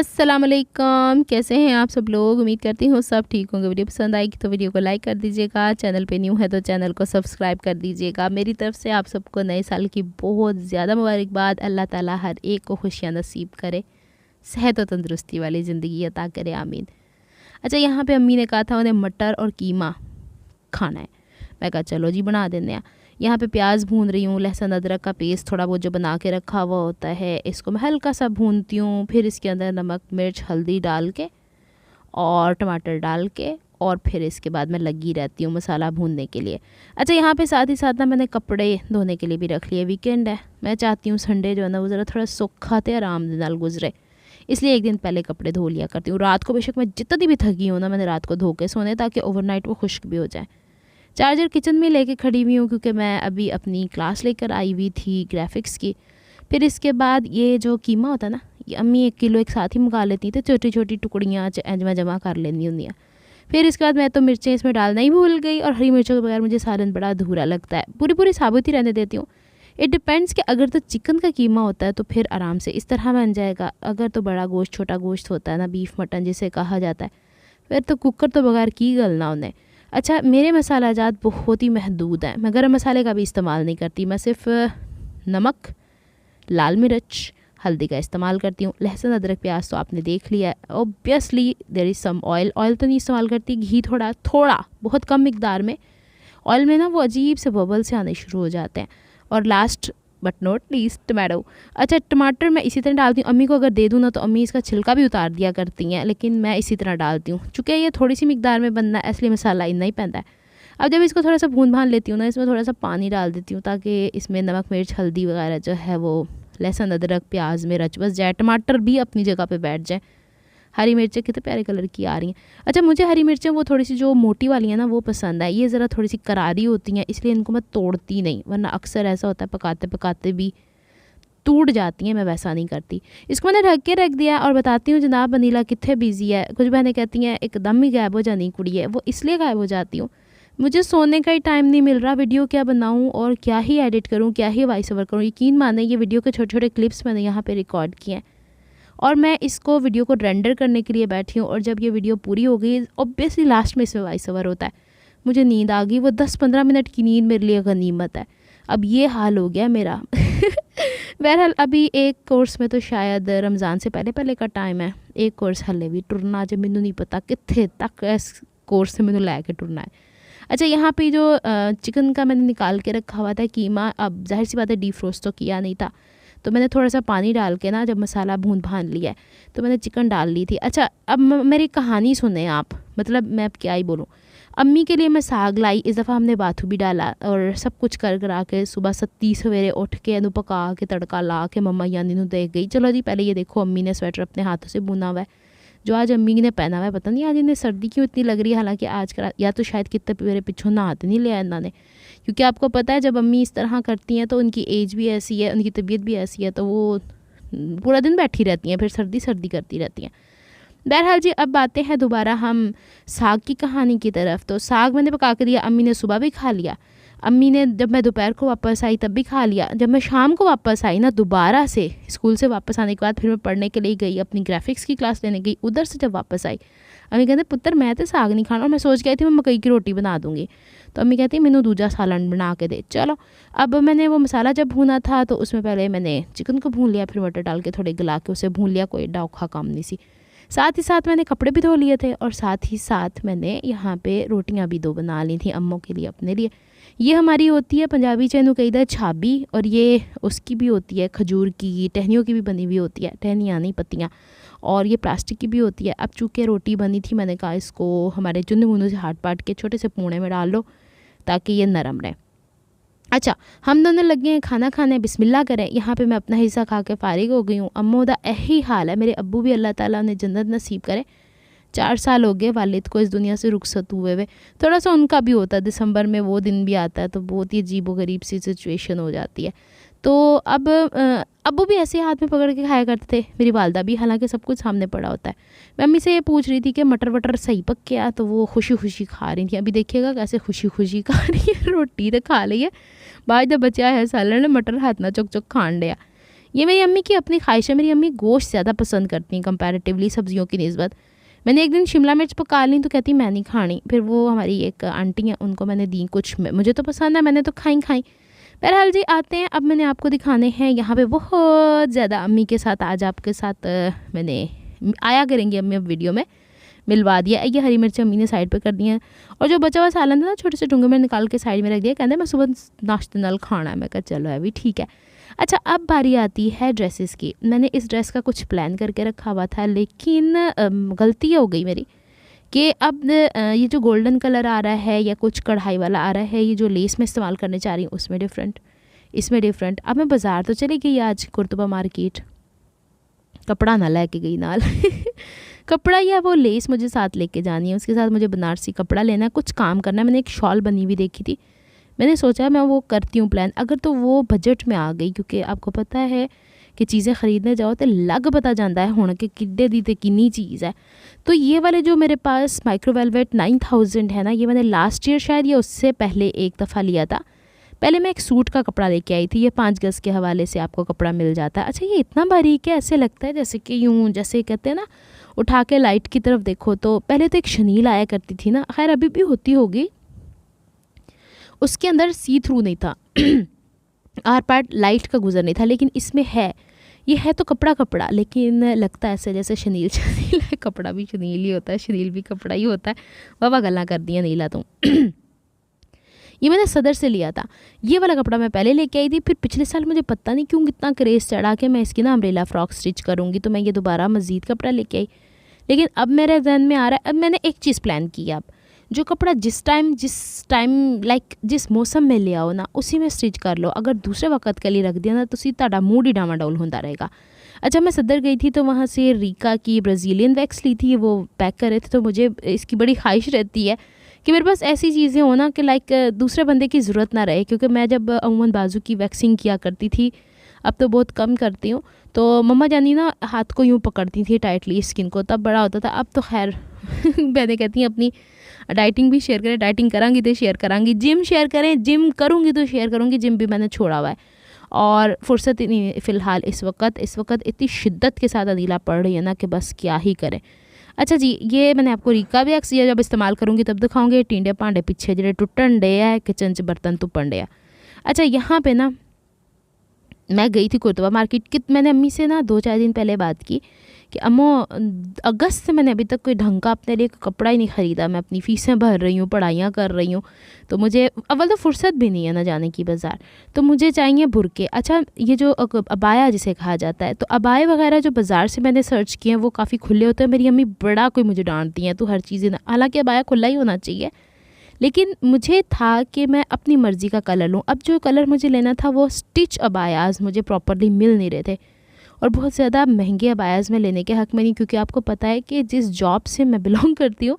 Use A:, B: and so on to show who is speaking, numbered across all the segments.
A: अस्सलाम वालेकुम, कैसे हैं आप सब लोग। उम्मीद करती हूँ सब ठीक होंगे। वीडियो पसंद आएगी तो वीडियो को लाइक कर दीजिएगा। चैनल पे न्यू है तो चैनल को सब्सक्राइब कर दीजिएगा। मेरी तरफ से आप सबको नए साल की बहुत ज़्यादा मुबारकबाद। अल्लाह ताला हर एक को खुशियाँ नसीब करे, सेहत और तंदुरुस्ती वाली ज़िंदगी अता करे, आमीन। अच्छा, यहाँ पर अम्मी ने कहा था उन्हें मटर और कीमा खाना है। मैं कहा चलो जी बना देते हैं। यहाँ पे प्याज भून रही हूँ, लहसुन अदरक का पेस्ट थोड़ा बहुत जो बना के रखा हुआ होता है, इसको मैं हल्का सा भूनती हूँ। फिर इसके अंदर नमक मिर्च हल्दी डाल के और टमाटर डाल के और फिर इसके बाद मैं लगी रहती हूँ मसाला भूनने के लिए। अच्छा, यहाँ पे साथ ही साथ ना मैंने कपड़े धोने के लिए भी रख लिए। वीकेंड है, मैं चाहती हूँ संडे जो है ना वो ज़रा थोड़ा सूखा ते आराम के नाल गुजरे, इसलिए एक दिन पहले कपड़े धो लिया करती हूँ। रात को बेशक मैं जितनी भी थकी हूँ ना, मैंने रात को धो के सोने ताकि ओवरनाइट वो खुश्क भी हो जाए। चार्जर किचन में लेके खड़ी हुई हूँ क्योंकि मैं अभी अपनी क्लास लेकर आई हुई थी ग्राफिक्स की। फिर इसके बाद ये जो कीमा होता है ना, ये अम्मी 1 किलो एक साथ ही मंगा लेती तो छोटी छोटी टुकड़ियाँ मैं जमा कर लेनी होंगी। फिर इसके बाद मैं तो मिर्चें इसमें डालना ही भूल गई, और हरी मिर्चों के बगैर मुझे सालन बड़ा अधूरा लगता है। पूरी पूरी साबुत ही रहने देती हूँ। इट डिपेंड्स कि अगर तो चिकन का कीमा होता है तो फिर आराम से इस तरह बन जाएगा। अगर तो बड़ा गोश्त छोटा गोश्त होता है ना, बीफ मटन जिसे कहा जाता है, फिर तो कुकर तो बगैर की गलना उन्हें। अच्छा, मेरे मसाला जात बहुत ही महदूद हैं। मैं गरम मसाले का भी इस्तेमाल नहीं करती। मैं सिर्फ नमक, लाल मिर्च, हल्दी का इस्तेमाल करती हूँ। लहसुन अदरक प्याज तो आपने देख लिया है। Obviously there is some oil. Oil तो नहीं इस्तेमाल करती, घी थोड़ा थोड़ा बहुत कम मिकदार में। ऑयल में ना वो अजीब से बबल से आने शुरू हो जाते हैं। और last but not least tomato. अच्छा, टमाटर मैं इसी तरह डालती हूँ। अम्मी को अगर दे दूँ ना तो अम्मी इसका छिलका भी उतार दिया करती हैं, लेकिन मैं इसी तरह डालती हूँ। चूँकि ये थोड़ी सी मिकदार में बनना है इसलिए मसाला इतना ही पैंता है। अब जब इसको थोड़ा सा भून भान लेती हूँ ना, इसमें थोड़ा सा पानी डाल देती हूँ ताकि इसमें नमक मिर्च हल्दी वगैरह जो है वो लहसुन अदरक प्याज में रच बस जाए, टमाटर भी अपनी जगह पर बैठ जाए। हरी मिर्चें कितने प्यारे कलर की आ रही हैं। अच्छा, मुझे हरी मिर्चें वो थोड़ी सी जो मोटी वाली हैं ना वो पसंद है। ये ज़रा थोड़ी सी करारी होती हैं, इसलिए इनको मैं तोड़ती नहीं, वरना अक्सर ऐसा होता है पकाते पकाते भी टूट जाती हैं। मैं वैसा नहीं करती। इसको मैंने ढक के रख दिया और बताती हूँ जनाब अनीला कितने बिजी है। कुछ बहनें कहती हैं एकदम ही गायब हो जानी कुड़ी है। वो इसलिए गायब हो जाती हूँ, मुझे सोने का ही टाइम नहीं मिल रहा। वीडियो क्या बनाऊँ और क्या ही एडिट करूँ, क्या ही वॉइस ओवर करूँ। यकीन माने ये वीडियो के छोटे छोटे क्लिप्स मैंने यहाँ पर रिकॉर्ड किए हैं और मैं इसको वीडियो को रेंडर करने के लिए बैठी हूँ। और जब ये वीडियो पूरी हो गई, ऑब्वियसली लास्ट में इसमें वॉइस ओवर होता है। मुझे नींद आ गई। वो 10-15 मिनट की नींद मेरे लिए गनीमत है। अब ये हाल हो गया मेरा। बहरहाल अभी एक कोर्स में तो शायद रमज़ान से पहले पहले का टाइम है। एक कोर्स हले भी टुरना जो मैनू नहीं पता कितने तक इस कोर्स से मैनू लैके टुरना है। अच्छा, यहाँ पे जो चिकन का मैंने निकाल के रखा हुआ था कीमा, अब जाहिर सी बात है डीफ्रोस्ट तो किया नहीं था, तो मैंने थोड़ा सा पानी डाल के ना जब मसाला भून भान लिया तो मैंने चिकन डाल ली थी। अच्छा, अब मेरी कहानी सुने आप, मतलब मैं अब क्या ही बोलूँ। अम्मी के लिए मैं साग लाई। इस दफ़ा हमने बाथू भी डाला और सब कुछ कर करा के सुबह 7 सवेरे उठ के इन्हू पका के तड़का ला के मम्मा यानी नू दे गई। चलो जी, पहले ये देखो अम्मी ने स्वेटर अपने हाथों से बुना हुआ है जो आज अम्मी ने पहना हुआ है। पता नहीं आज इन्हें सर्दी क्यों इतनी लग रही है, हालांकि आज या तो शायद कितने मेरे पीछों नहाते नहीं लिया इन्होंने, क्योंकि आपको पता है जब अम्मी इस तरह करती हैं तो उनकी एज भी ऐसी है, उनकी तबीयत भी ऐसी है, तो वो पूरा दिन बैठी रहती हैं, फिर सर्दी सर्दी करती रहती हैं। बहरहाल जी, अब आते हैं दोबारा हम साग की कहानी की तरफ। तो साग मैंने पका के दिया। अम्मी ने सुबह भी खा लिया। अम्मी ने जब मैं दोपहर को वापस आई तब भी खा लिया। जब मैं शाम को वापस आई ना, दोबारा से स्कूल से वापस आने के बाद फिर मैं पढ़ने के लिए गई, अपनी ग्राफिक्स की क्लास लेने गई। उधर से जब वापस आई, अम्मी कहते पुत्र मैं तो साग नहीं खाना। और मैं सोच गई थी मैं मकई की रोटी बना दूँगी, तो अम्मी कहती मैनू दूजा सालन बना के दे। चलो, अब मैंने वो मसाला जब भूना था तो उसमें पहले मैंने चिकन को भून लिया, फिर मटर डाल के थोड़े गला के उसे भून लिया। कोई एडा औखा काम नहीं सी। साथ ही साथ मैंने कपड़े भी धो लिए थे और साथ ही साथ मैंने यहाँ पे रोटियाँ भी 2 बना ली थी अम्मों के लिए, अपने लिए। ये हमारी होती है पंजाबी चैनू कही दा छाबी, और ये उसकी भी होती है खजूर की, टहनियों की भी बनी हुई होती है, टहनियाँ नहीं पत्तियाँ, और ये प्लास्टिक की भी होती है। अब चूँकि रोटी बनी थी, मैंने कहा इसको हमारे चुन्नू मुन्नू से हाथ पाट के छोटे से पूणे में डाल लो ताकि ये नरम रहे। अच्छा, हम दोनों लगे हैं खाना खाने, बिस्मिल्लाह करें। यहाँ पे मैं अपना हिस्सा खा के फारिग हो गई हूँ। अम्मो दा यही हाल है। मेरे अब्बू भी अल्लाह ताला उन्हें जन्नत नसीब करे। 4 साल हो गए वालिद को इस दुनिया से रुखसत हुए हुए। थोड़ा सा उनका भी होता है, दिसंबर में वो दिन भी आता है तो बहुत ही अजीब व गरीब सी सिचुएशन हो जाती है। तो अब अब्बू भी ऐसे हाथ में पकड़ के खाया करते थे, मेरी वालदा भी, हालांकि सब कुछ सामने पड़ा होता है। मैं अम्मी से ये पूछ रही थी कि मटर वटर सही पक गया, तो वो खुशी खुशी खा रही थी। अभी देखिएगा कैसे खुशी खुशी खा रही है। रोटी तो खा ली है, बाद जब बचा है सालन मटर हाथ ना चुक चुक खान लिया। ये मेरी अम्मी की अपनी ख्वाहिश है। मेरी अम्मी गोश्त ज़्यादा पसंद करती हैं कंपैरेटिवली सब्जियों की निस्बत। मैंने एक दिन शिमला मिर्च पका ली तो कहती मैं नहीं खानी। फिर वो हमारी एक आंटी हैं, उनको मैंने दी कुछ, मुझे तो पसंद है, मैंने तो खाई। बहरहाल जी, आते हैं अब मैंने आपको दिखाने हैं यहाँ पे बहुत ज़्यादा अम्मी के साथ, आज आपके साथ मैंने आया करेंगी अम्मी अब वीडियो में, मिलवा दिया। ये हरी मिर्च अम्मी ने साइड पे कर दी हैं, और जो बचा हुआ सालन था ना छोटे से डूंगे में निकाल के साइड में रख दिया। कहते हैं मैं सुबह नाश्ते नाल खाना है। मैं कहा चलो है भी ठीक है। अच्छा, अब बारी आती है ड्रेसेस की। मैंने इस ड्रेस का कुछ प्लान करके रखा हुआ था, लेकिन गलती हो गई मेरी कि अब ये जो गोल्डन कलर आ रहा है या कुछ कढ़ाई वाला आ रहा है, ये जो लेस मैं इस्तेमाल करने चाह रही हूँ उसमें डिफरेंट, इसमें डिफरेंट। अब मैं बाज़ार तो चली गई आज कुर्तुबा मार्केट, कपड़ा ना लेके गई नाल कपड़ा या वो लेस मुझे साथ लेके जानी है, उसके साथ मुझे बनारसी कपड़ा लेना है, कुछ काम करना है। मैंने एक शॉल बनी हुई देखी थी, मैंने सोचा मैं वो करती हूँ प्लान, अगर तो वो बजट में आ गई, क्योंकि आपको पता है कि चीज़ें ख़रीदने जाओ तो लग पता जाता है हुण कि किड्डे दी ते किन्नी चीज़ है। तो ये वाले जो मेरे पास माइक्रो वेलवेट 9000 है ना, ये मैंने लास्ट ईयर शायद या उससे पहले एक दफ़ा लिया था। पहले मैं एक सूट का कपड़ा लेके आई थी, ये 5 गज़ के हवाले से आपको कपड़ा मिल जाता है। अच्छा, ये इतना बारीक है, ऐसे लगता है जैसे कि यूँ, जैसे कहते हैं ना उठा के लाइट की तरफ देखो। तो पहले तो एक शनील आया करती थी ना, खैर अभी भी होती होगी, उसके अंदर सी थ्रू नहीं था आर पार्ट लाइट का गुजर नहीं था, लेकिन इसमें है, ये है तो कपड़ा लेकिन लगता है ऐसे जैसे शनील है। कपड़ा भी शनील ही होता है, शनील भी कपड़ा ही होता है। वाह गल्ला कर दिया नीला तो ये मैंने सदर से लिया था। ये वाला कपड़ा मैं पहले लेके आई थी, फिर पिछले साल मुझे पता नहीं क्यों कितना क्रेज़ चढ़ा के मैं इसकी ना अम्ब्रेला फ्रॉक स्टिच करूँगी, तो मैं ये दोबारा मज़ीद कपड़ा लेके आई। लेकिन अब मेरे जहन में आ रहा है, अब मैंने एक चीज़ प्लान की है, अब जो कपड़ा जिस टाइम लाइक जिस मौसम में ले आओ ना, उसी में स्टिच कर लो। अगर दूसरे वक्त के लिए रख दिया ना, तो तुहाडा मूड ही डामाडोल होता रहेगा। अच्छा, मैं सदर गई थी तो वहाँ से रीका की ब्राज़ीलियन वैक्स ली थी, वो पैक कर रहे थे। तो मुझे इसकी बड़ी ख्वाहिश रहती है कि मेरे पास ऐसी चीज़ें हो ना कि लाइक दूसरे बंदे की ज़रूरत ना रहे, क्योंकि मैं जब अमूमन बाजू की वैक्सिंग किया करती थी, अब तो बहुत कम करती हूँ, तो मम्मा जानी ना हाथ को यूँ पकड़ती थी टाइटली स्किन को, तब बड़ा होता था। अब तो खैर मैंने कहती हैं अपनी डाइटिंग भी शेयर करें, डाइटिंग करांगी तो शेयर करांगी, जिम शेयर करें, जिम करूँगी तो शेयर करूँगी, जिम भी मैंने छोड़ा हुआ है। और फुर्सत नहीं फ़िलहाल इस वक्त इतनी शिद्दत के साथ अदीला पड़ रही है ना कि बस क्या ही करें। अच्छा जी, ये मैंने आपको रीका वैक्स या जब इस्तेमाल करूँगी तब दिखाऊँगी। टींडे भांडे पिछे जो टुटन डे है, किचन च बर्तन तुपन डे। अच्छा, यहाँ पे ना मैं गई थी कुर्तुबा मार्केट की, मैंने अम्मी से ना 2-4 दिन पहले बात की कि अम्मो अगस्त से मैंने अभी तक कोई ढंग का अपने लिए कपड़ा ही नहीं ख़रीदा, मैं अपनी फ़ीसें भर रही हूँ, पढ़ाइयाँ कर रही हूँ, तो मुझे अव्वल तो फुर्सत भी नहीं है ना जाने की बाज़ार, तो मुझे चाहिए बुरके। अच्छा, ये जो अबाया जिसे कहा जाता है, तो अबाए वगैरह जो बाज़ार से मैंने सर्च किए हैं वो काफ़ी खुले होते हैं। मेरी अम्मी बड़ा कोई मुझे डांटती हैं, तो हर चीज़, हालाँकि अबाया खुला ही होना चाहिए, लेकिन मुझे था कि मैं अपनी मर्ज़ी का कलर लूँ। अब जो कलर मुझे लेना था वो स्टिच अबायाज़ मुझे प्रॉपरली मिल नहीं रहे थे, और बहुत ज़्यादा महंगे अबायाज़ में लेने के हक़ में नहीं, क्योंकि आपको पता है कि जिस जॉब से मैं बिलोंग करती हूँ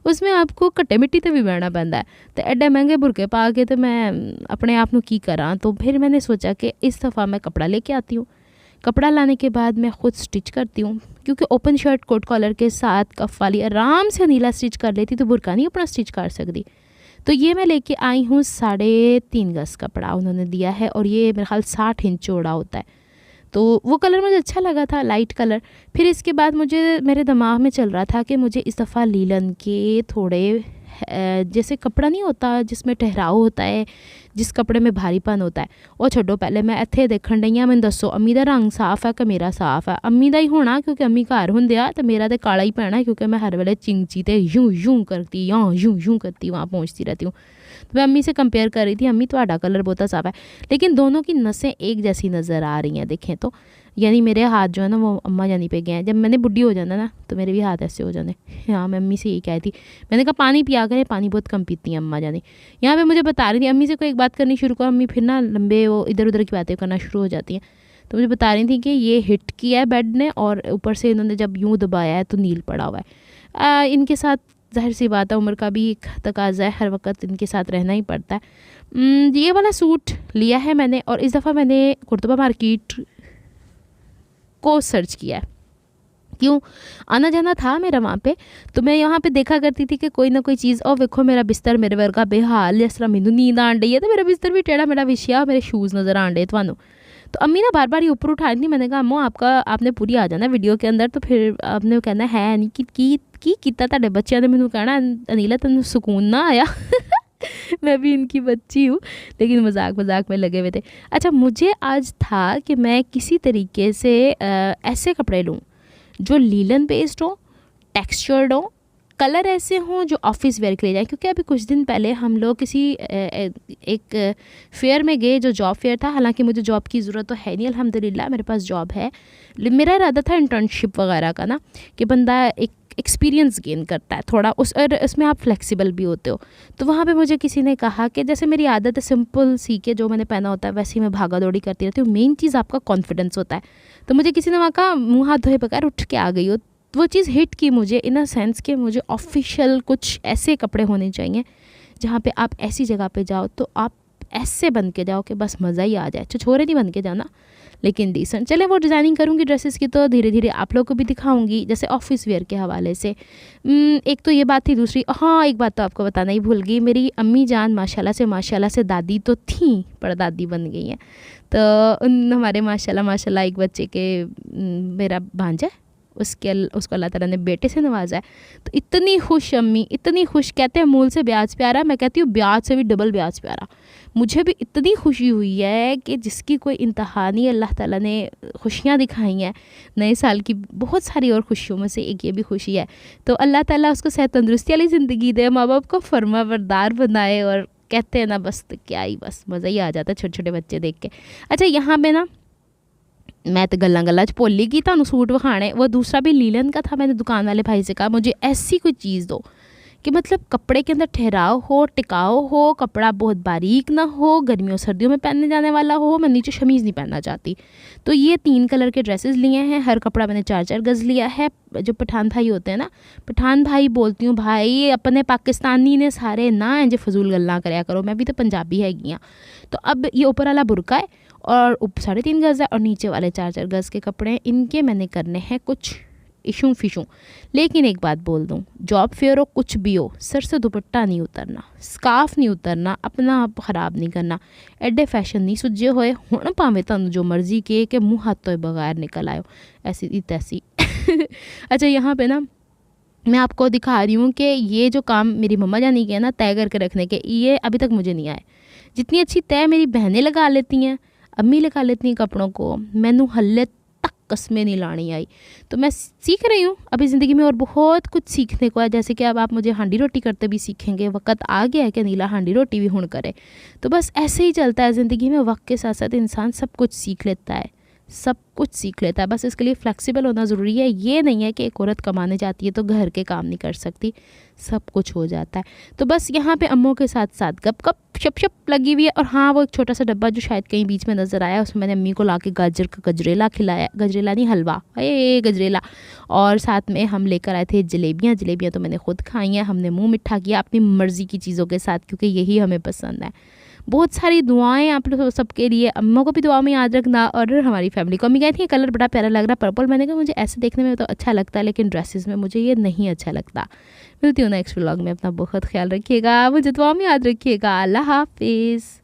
A: उसमें आपको कट्टे मिट्टी तो भी बहना पैंदा है, तो एडे महंगे बुरके पा के तो मैं अपने आप को की करा। तो फिर मैंने सोचा कि इस दफ़ा मैं कपड़ा लेके आती हूँ, कपड़ा लाने के बाद मैं ख़ुद स्टिच करती हूँ, क्योंकि ओपन शर्ट कोट कॉलर के साथ कफ वाली आराम से नीला स्टिच कर लेती, तो बुरका नहीं अपना स्टिच कर सकती। तो ये मैं लेके आई हूँ 3.5 गज़ कपड़ा उन्होंने दिया है, और ये मेरे ख्याल 60 इंच चौड़ा होता है। तो वो कलर मुझे अच्छा लगा था, लाइट कलर। फिर इसके बाद मुझे मेरे दिमाग में चल रहा था कि मुझे इस दफ़ा लीलन के थोड़े जैसे कपड़ा नहीं होता जिसमें ठहराव होता है, जिस कपड़े में भारीपन होता है, वो छोड़ो। पहले मैं इत्थे देखण डई आं, मैनूं दसो अम्मी दा रंग साफ़ है कि मेरा साफ़ है? अम्मी दा ही होना, क्योंकि अम्मी घर हुंदे आ, ते मेरा तो काला ही पैना, क्योंकि मैं हर वेले चिंची ते यूं यूं करती, यूं करती वहाँ पहुँचती रहती हूँ। तो मैं अम्मी से कंपेयर कर रही थी, अम्मी तुम्हारा कलर बहुत साफ़ है, लेकिन दोनों की नसें एक जैसी नज़र आ रही हैं देखें तो। यानी मेरे हाथ जो है ना वो अम्मा जानी पे गए हैं, जब मैंने बुढ़ी हो जाना ना तो मेरे भी हाथ ऐसे हो जाने। हाँ, मैं अम्मी से यही कहती थी, मैंने कहा पानी पिया करें, पानी बहुत कम पीती हैं अम्मा जानी। यहाँ पे मुझे बता रही थी, अम्मी से कोई एक बात करनी शुरू करो, अम्मी फिर ना लंबे वो इधर उधर की बातें करना शुरू हो जाती हैं। तो मुझे बता रही थी कि ये हिट किया है बेड ने, और ऊपर से इन्होंने जब यूँ दबाया है तो नील पड़ा हुआ है। इनके साथ ज़ाहिर सी बात है, उम्र का भी एक तकाज़ा है, हर वक्त इनके साथ रहना ही पड़ता है। ये वाला सूट लिया है मैंने, और इस दफ़ा मैंने कुर्तुबा मार्केट को सर्च किया है। क्यों? आना जाना था मेरा वहाँ पे, तो मैं यहाँ पे देखा करती थी कि कोई ना कोई चीज़, और देखो मेरा बिस्तर मेरे वर्गा बेहाल, जिस तरह मैनू नींद आन डई है, तो मेरा बिस्तर भी टेढ़ा मेढ़ा विछया, मेरे शूज़ नज़र आन डे थानू। तो अम्मी ना बार बार ये ऊपर उठा रही थी। मैंने कहा अम्मो आपने पूरी आ जाना वीडियो के अंदर, तो फिर आपने कहना है नहीं की किता ਤੁਹਾਡੇ ਬੱਚਿਆਂ ने मैंने कहना अनिला तेन सुकून ना आया। मैं भी इनकी बच्ची हूँ, लेकिन मजाक मजाक में लगे हुए थे। अच्छा, मुझे आज था कि मैं किसी तरीके से ऐसे कपड़े लूँ जो लीलन बेस्ड हो, टेक्सचर्ड हो, कलर ऐसे हों जो ऑफिस वेयर के लिए जाए। क्योंकि अभी कुछ दिन पहले हम लोग किसी एक फेयर में गए जो जॉब फेयर था। हालांकि मुझे जॉब की ज़रूरत तो है नहीं, अल्हम्दुलिल्लाह मेरे पास जॉब है। मेरा इरादा था इंटर्नशिप वगैरह का ना, कि बंदा एक एक्सपीरियंस गेन करता है थोड़ा और उसमें आप फ्लेक्सिबल भी होते हो। तो वहाँ पे मुझे किसी ने कहा कि जैसे मेरी आदत है सिंपल सी के जो मैंने पहना होता है वैसे ही मैं भागा दौड़ी करती रहती हूँ। मेन चीज़ आपका कॉन्फिडेंस होता है। तो मुझे किसी ने वहाँ कहा मुँह हाथ धोए बगैर उठ के आ गई हो। तो वो चीज़ हिट की मुझे इन अ सेंस कि मुझे ऑफिशियल कुछ ऐसे कपड़े होने चाहिए जहाँ पे आप ऐसी जगह पे जाओ तो आप ऐसे बन के जाओ कि बस मज़ा ही आ जाए। छोरे नहीं बन के जाना, लेकिन डिसेंट। चले वो डिज़ाइनिंग करूँगी ड्रेसेस की तो धीरे धीरे आप लोग को भी दिखाऊंगी, जैसे ऑफिस वेयर के हवाले से। एक तो ये बात थी। दूसरी, हाँ, एक बात तो आपको बताना ही भूल गई। मेरी अम्मी जान माशाल्लाह से दादी तो थी पर दादी बन गई हैं। तो हमारे माशाल्लाह एक बच्चे के मेरा भांजा उसको अल्लाह ताला ने बेटे से नवाजा है। तो इतनी खुश अम्मी, इतनी खुश। कहते हैं मूल से ब्याज प्यारा, मैं कहती हूँ ब्याज से भी डबल ब्याज प्यारा। मुझे भी इतनी खुशी हुई है कि जिसकी कोई इंतहा नहीं। अल्लाह ताला ने खुशियाँ दिखाई हैं नए साल की, बहुत सारी और खुशियों में से एक ये भी खुशी है। तो अल्लाह ताला उसको सेहत तंदुरुस्ती वाली ज़िंदगी दे, माँ बाप को फरमाबरदार बनाए। और कहते हैं ना बस तो क्या ही, बस मज़ा ही आ जाता है छोटे छोटे बच्चे देख के। अच्छा, यहाँ पे ना मैं तो गल्ला च भुल ही गई तुहानू सूट विखाने। वो दूसरा भी लीलन का था। मैंने दुकान वाले भाई से कहा मुझे ऐसी कोई चीज़ दो कि मतलब कपड़े के अंदर ठहराव हो, टिकाऊ हो, कपड़ा बहुत बारीक ना हो, गर्मियों सर्दियों में पहनने जाने वाला हो। मैं नीचे शमीज़ नहीं पहनना चाहती। तो ये 3 कलर के ड्रेसेस लिए हैं। हर कपड़ा मैंने 4-4 गज़ लिया है। जो पठान भाई होते हैं ना, पठान भाई बोलती हूँ भाई अपने पाकिस्तानी ने सारे ना इंज फजूल गल्लां करया करो, मैं भी तो पंजाबी हैगी हाँ। तो अब ये ऊपर वाला बुरका है और 3.5 गज़ है और नीचे वाले 4-4 गज़ के कपड़े हैं। इनके मैंने करने हैं कुछ इशू फिशू। लेकिन एक बात बोल दूँ, जॉब फेयर हो कुछ भी हो, सर से दुपट्टा नहीं उतरना, स्कार्फ नहीं उतरना, अपना आप ख़राब नहीं करना। एडे फैशन नहीं सुझे होए हुण भावें तुहानू जो मर्जी के मुँह हाथ धोए बगैर निकल आयो ऐसी तैसी। अच्छा, यहाँ पे ना मैं आपको दिखा रही हूँ कि ये जो काम मेरी मम्मा जानी के ना तय करके रखने के, ये अभी तक मुझे नहीं आए। जितनी अच्छी तय मेरी बहनें लगा लेती हैं, अम्मी लगा लेती हैं कपड़ों को, मैनू हल्ले तक कसमें नहीं लानी आई। तो मैं सीख रही हूँ अभी ज़िंदगी में और बहुत कुछ सीखने को है। जैसे कि अब आप मुझे हांडी रोटी करते भी सीखेंगे। वक्त आ गया है कि नीला हांडी रोटी भी हुण करे। तो बस ऐसे ही चलता है ज़िंदगी में, वक्त के साथ साथ इंसान सब कुछ सीख लेता है, सब कुछ सीख लेता है। बस इसके लिए फ्लेक्सिबल होना ज़रूरी है। ये नहीं है कि एक औरत कमाने जाती है तो घर के काम नहीं कर सकती, सब कुछ हो जाता है। तो बस यहाँ पे अम्मों के साथ साथ गप गप शप शप लगी हुई है। और हाँ, वो एक छोटा सा डब्बा जो शायद कहीं बीच में नज़र आया, उसमें मैंने अम्मी को ला के गाजर का गजरेला खिलाया। गजरेला नहीं, हलवा, गजरेला। और साथ में हम लेकर आए थे जलेबियाँ तो मैंने खुद खाई हैं। हमने मुँह मिठा किया अपनी मर्ज़ी की चीज़ों के साथ, क्योंकि यही हमें पसंद है। बहुत सारी दुआएं आप लोग सबके लिए। अम्मा को भी दुआ में याद रखना और हमारी फैमिली को। अम्मी कहती है कलर बड़ा प्यारा लग रहा है पर्पल। मैंने कहा मुझे ऐसे देखने में तो अच्छा लगता है, लेकिन ड्रेसेस में मुझे ये नहीं अच्छा लगता। मिलती हूँ नेक्स्ट व्लॉग में। अपना बहुत ख्याल रखिएगा, मुझे दुआ में याद रखिएगा। अल्लाह हाफिज़।